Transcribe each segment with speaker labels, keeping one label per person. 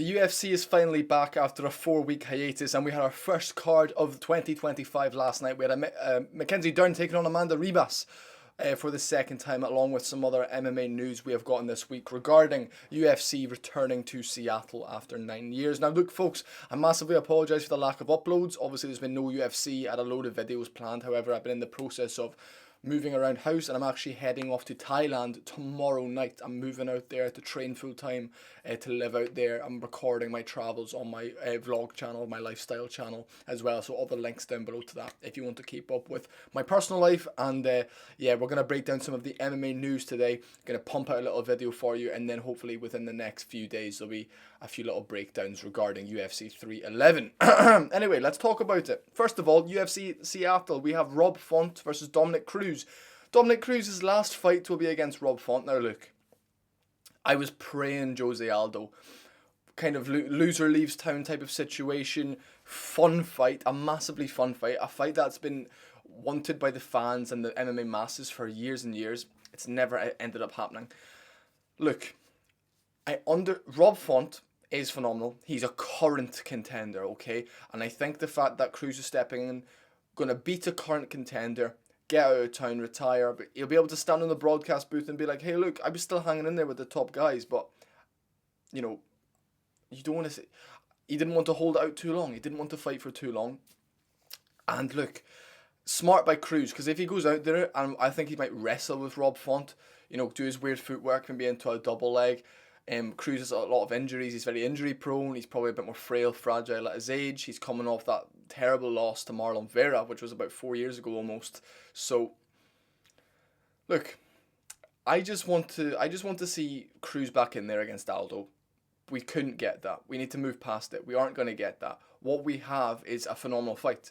Speaker 1: The UFC is finally back after a 4-week hiatus, and we had our first card of 2025 last night. We had Mackenzie Dern taking on Amanda Ribas for the second time, along with some other MMA news we have gotten this week regarding UFC returning to Seattle after 9 years. Now, look, folks, I massively apologise for the lack of uploads. Obviously, there's been no UFC. I had a load of videos planned. However, I've been in the process of moving around house, and I'm actually heading off to Thailand tomorrow night. I'm moving out there to train full time, to live out there. I'm recording my travels on my vlog channel, my lifestyle channel as well, so all the links down below to that if you want to keep up with my personal life. And yeah, we're going to break down some of the MMA news today, going to pump out a little video for you, and then hopefully within the next few days there'll be a few little breakdowns regarding UFC 311. Anyway, let's talk about it. First of all, UFC Seattle, we have Rob Font versus Dominic Cruz. Dominic Cruz's last fight will be against Rob Font. Now look, I was praying Jose Aldo, kind of loser leaves town type of situation, fun fight, a massively fun fight, a fight that's been wanted by the fans and the MMA masses for years and years. It's never ended up happening. Look, Rob Font is phenomenal. He's a current contender, okay? And I think the fact that Cruz is stepping in, going to beat a current contender, get out of town, retire, but he'll be able to stand in the broadcast booth and be like, hey, look, I was still hanging in there with the top guys, but, you know, you don't want to say, he didn't want to hold it out too long. He didn't want to fight for too long. And look, smart by Cruz, because if he goes out there, and I think he might wrestle with Rob Font, you know, do his weird footwork and be into a double leg. Cruz has a lot of injuries. He's very injury prone. He's probably a bit more frail, fragile at his age. He's coming off that terrible loss to Marlon Vera, which was about 4 years ago almost. So, look, I just want to see Cruz back in there against Aldo. We couldn't get that. We need to move past it. We aren't going to get that. What we have is a phenomenal fight.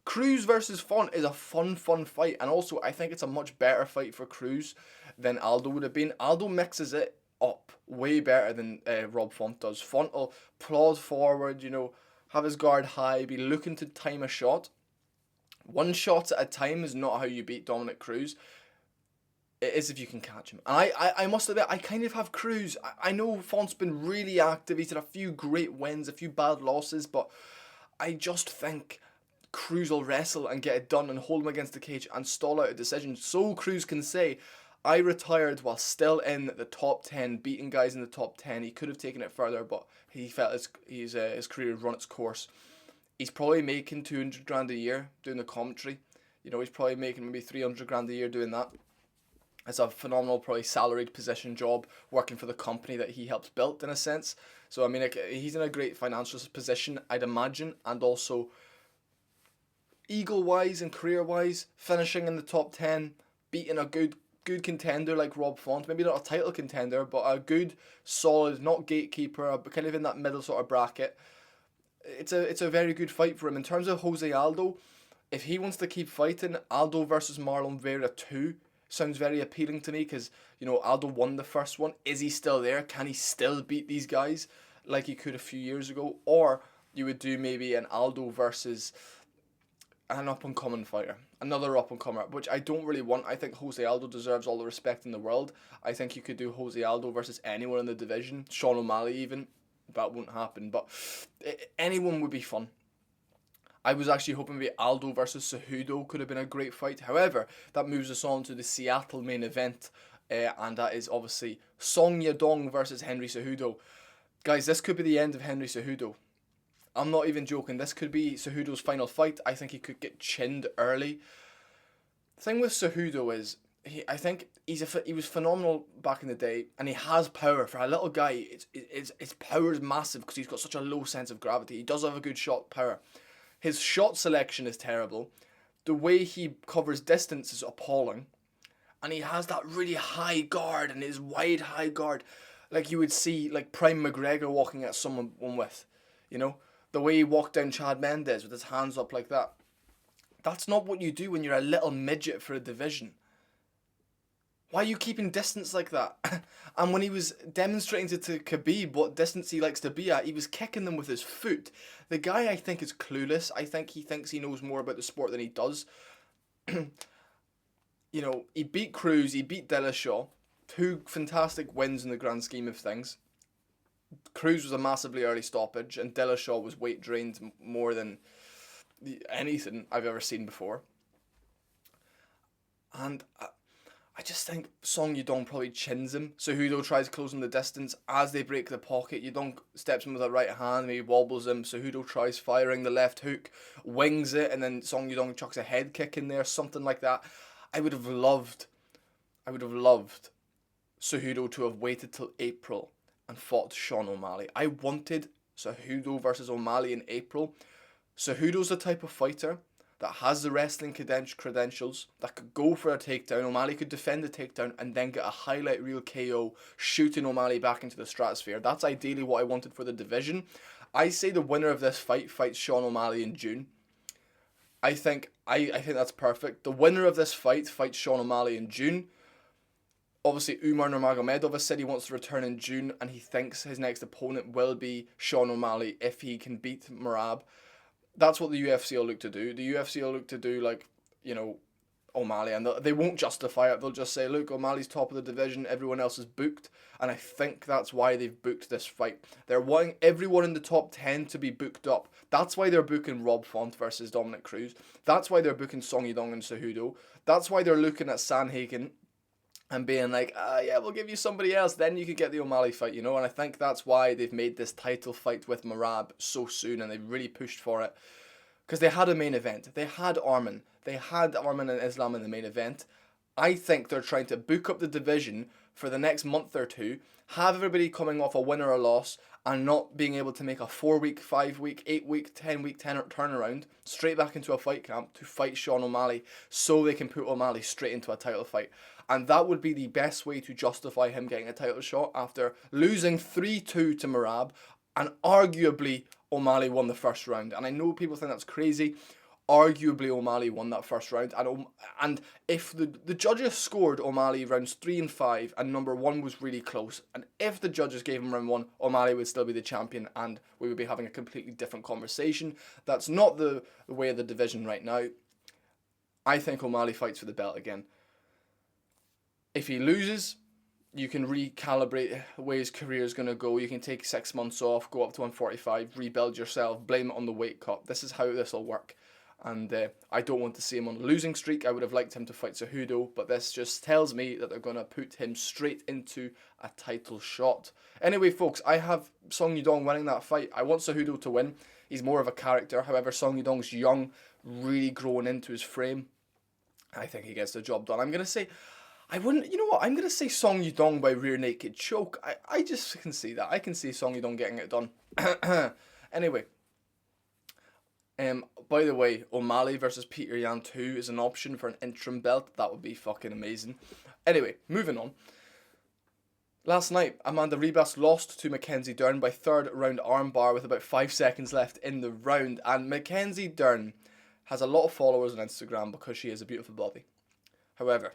Speaker 1: Cruz versus Font is a fun fight, and also I think it's a much better fight for Cruz than Aldo would have been. Aldo mixes it up way better than Rob Font does. Font will plod forward, you know, have his guard high, be looking to time a shot. One shot at a time is not how you beat Dominic Cruz. It is if you can catch him. And I must admit, I kind of have Cruz. I know Font's been really active. He's had a few great wins, a few bad losses, but I just think Cruz will wrestle and get it done and hold him against the cage and stall out a decision so Cruz can say, I retired while still in the top 10, beating guys in the top 10. He could have taken it further, but he felt his career had run its course. He's probably making 200 grand a year doing the commentary. You know, he's probably making maybe 300 grand a year doing that. It's a phenomenal, probably salaried position job, working for the company that he helps build in a sense. So, I mean, like, he's in a great financial position, I'd imagine, and also ego-wise and career-wise, finishing in the top 10, beating a good contender like Rob Font, maybe not a title contender, but a good, solid, not gatekeeper, but kind of in that middle sort of bracket. It's a very good fight for him. In terms of Jose Aldo, if he wants to keep fighting, Aldo versus Marlon Vera 2 sounds very appealing to me, because, you know, Aldo won the first one. Is he still there? Can he still beat these guys like he could a few years ago? Or you would do maybe an Aldo versus an up-and-coming fighter, another up-and-comer, which I don't really want. I think Jose Aldo deserves all the respect in the world. I think you could do Jose Aldo versus anyone in the division, Sean O'Malley even. That won't happen, but anyone would be fun. I was actually hoping maybe Aldo versus Cejudo could have been a great fight. However, that moves us on to the Seattle main event, and that is obviously Song Yadong versus Henry Cejudo. Guys, this could be the end of Henry Cejudo. I'm not even joking. This could be Cejudo's final fight. I think he could get chinned early. The thing with Cejudo is, I think he was phenomenal back in the day, and he has power. For a little guy, his power is massive because he's got such a low sense of gravity. He does have a good shot power. His shot selection is terrible. The way he covers distance is appalling. And he has that really high guard, and his wide high guard, like you would see like Prime McGregor walking at someone with, you know? The way he walked down Chad Mendes with his hands up like that. That's not what you do when you're a little midget for a division. Why are you keeping distance like that? And when he was demonstrating to Khabib what distance he likes to be at, he was kicking them with his foot. The guy, I think, is clueless. I think he thinks he knows more about the sport than he does. You know, he beat Cruz, he beat Dillashaw. 2 fantastic wins in the grand scheme of things. Cruz was a massively early stoppage, and Dillashaw was weight drained more than anything I've ever seen before. And I just think Song Yudong probably chins him. Cejudo tries closing the distance as they break the pocket. Yudong steps in with a right hand, maybe wobbles him. Cejudo tries firing the left hook, wings it, and then Song Yudong chucks a head kick in there, something like that. I would have loved Cejudo to have waited till April and fought Sean O'Malley. I wanted Cejudo versus O'Malley in April. Cejudo's the type of fighter that has the wrestling credentials, that could go for a takedown. O'Malley could defend the takedown and then get a highlight reel KO, shooting O'Malley back into the stratosphere. That's ideally what I wanted for the division. I say the winner of this fight fights Sean O'Malley in June. I think that's perfect. The winner of this fight fights Sean O'Malley in June. Obviously, Umar Nurmagomedov has said he wants to return in June, and he thinks his next opponent will be Sean O'Malley if he can beat Merab. That's what the UFC will look to do. The UFC will look to do, like, you know, O'Malley, and they won't justify it. They'll just say, look, O'Malley's top of the division, everyone else is booked, and I think that's why they've booked this fight. They're wanting everyone in the top 10 to be booked up. That's why they're booking Rob Font versus Dominic Cruz. That's why they're booking Song Yudong and Cejudo. That's why they're looking at Sanhagen and being like, yeah, we'll give you somebody else, then you could get the O'Malley fight, you know? And I think that's why they've made this title fight with Merab so soon, and they've really pushed for it. Because they had a main event. They had Arman. They had Arman and Islam in the main event. I think they're trying to book up the division for the next month or two, have everybody coming off a win or a loss, and not being able to make a 4-week, 5-week, 8-week, 10-week turnaround straight back into a fight camp to fight Sean O'Malley so they can put O'Malley straight into a title fight. And that would be the best way to justify him getting a title shot after losing 3-2 to Merab, and arguably O'Malley won the first round. And I know people think that's crazy. Arguably O'Malley won that first round. And if the judges scored O'Malley rounds 3 and 5 and number 1 was really close, and if the judges gave him round 1, O'Malley would still be the champion and we would be having a completely different conversation. That's not the way of the division right now. I think O'Malley fights for the belt again. If he loses, you can recalibrate the way his career is going to go. You can take 6 months off, go up to 145, rebuild yourself, blame it on the weight cut. This is how this will work. And I don't want to see him on a losing streak. I would have liked him to fight Cejudo, but this just tells me that they're going to put him straight into a title shot. Anyway, folks, I have Song Yudong winning that fight. I want Cejudo to win. He's more of a character. However, Song Yudong's young, really growing into his frame. I think he gets the job done. I'm going to say... I'm going to say Song Yudong by rear naked choke. I just can see that. I can see Song Yudong getting it done. Anyway. By the way, O'Malley versus Peter Yan 2 is an option for an interim belt. That would be fucking amazing. Anyway, moving on. Last night, Amanda Ribas lost to Mackenzie Dern by third round armbar with about 5 seconds left in the round. And Mackenzie Dern has a lot of followers on Instagram because she has a beautiful body. However,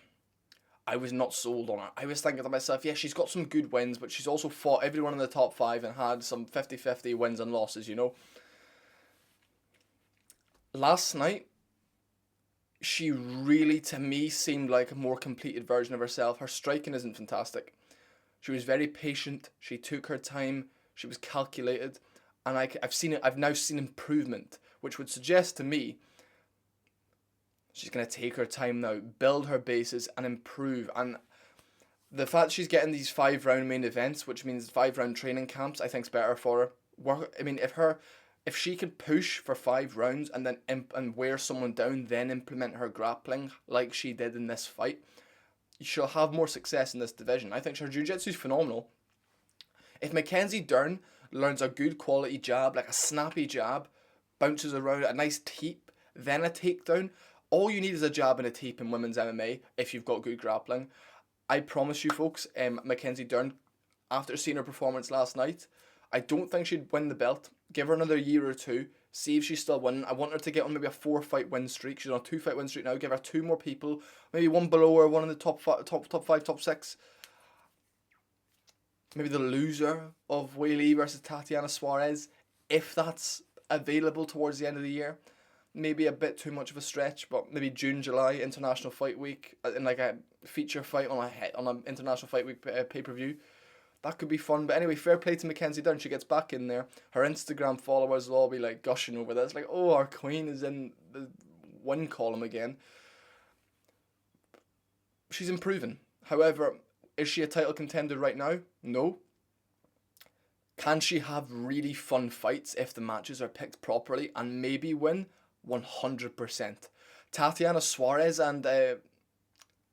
Speaker 1: I was not sold on her. I was thinking to myself, yeah, she's got some good wins, but she's also fought everyone in the top 5 and had some 50-50 wins and losses, you know. Last night, she really, to me, seemed like a more completed version of herself. Her striking isn't fantastic. She was very patient. She took her time. She was calculated. And I've now seen improvement, which would suggest to me she's going to take her time now, build her bases, and improve. And the fact she's getting these 5-round main events, which means 5-round training camps, I think is better for her. If she can push for 5 rounds and then and wear someone down, then implement her grappling like she did in this fight, she'll have more success in this division. I think her jiu-jitsu is phenomenal. If Mackenzie Dern learns a good quality jab, like a snappy jab, bounces around, a nice teep, then a takedown, all you need is a jab and a teep in women's MMA if you've got good grappling. I promise you, folks, Mackenzie Dern, after seeing her performance last night, I don't think she'd win the belt. Give her another year or two, see if she's still winning. I want her to get on maybe a 4-fight win streak. She's on a 2-fight win streak now. Give her 2 more people, maybe one below her, one in the top 5, top 6. Maybe the loser of Weili versus Tatiana Suarez, if that's available towards the end of the year. Maybe a bit too much of a stretch, but maybe June, July, International Fight Week, in like a feature fight on an International Fight Week pay-per-view. that could be fun. But anyway, fair play to Mackenzie Dern. She gets back in there. Her Instagram followers will all be like gushing over this. Like, oh, our queen is in the win column again. She's improving. However, is she a title contender right now? No. Can she have really fun fights if the matches are picked properly and maybe win? 100%. Tatiana Suarez and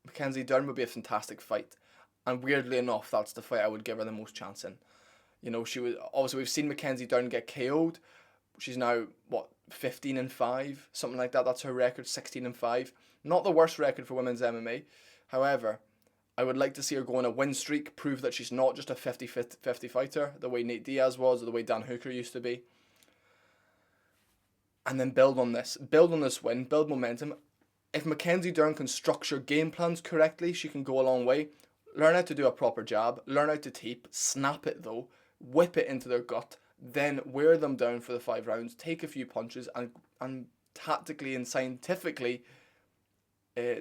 Speaker 1: Mackenzie Dern would be a fantastic fight. And weirdly enough, that's the fight I would give her the most chance in. You know, she was obviously, we've seen Mackenzie Dern get KO'd. She's now, 15-5, something like that. That's her record, 16-5. Not the worst record for women's MMA. However, I would like to see her go on a win streak, prove that she's not just a 50-50 fighter, the way Nate Diaz was, or the way Dan Hooker used to be. And then build on this win, build momentum. If Mackenzie Dern can structure game plans correctly, she can go a long way. Learn how to do a proper jab, learn how to tape, snap it though, whip it into their gut, then wear them down for the 5 rounds, take a few punches, and tactically and scientifically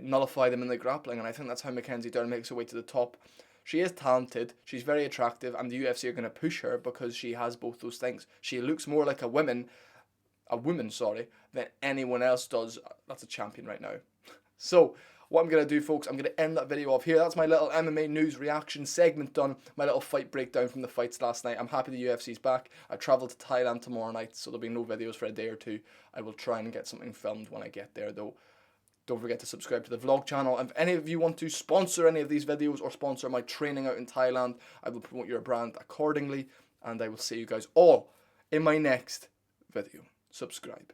Speaker 1: nullify them in the grappling. And I think that's how Mackenzie Dern makes her way to the top. She is talented, she's very attractive, and the UFC are going to push her because she has both those things. She looks more like a woman, than anyone else does. That's a champion right now. So, what I'm going to do, folks, I'm going to end that video off here. That's my little MMA news reaction segment done. My little fight breakdown from the fights last night. I'm happy the UFC's back. I travel to Thailand tomorrow night, so there'll be no videos for a day or two. I will try and get something filmed when I get there, though. Don't forget to subscribe to the vlog channel. And if any of you want to sponsor any of these videos or sponsor my training out in Thailand, I will promote your brand accordingly. And I will see you guys all in my next video. Subscribe.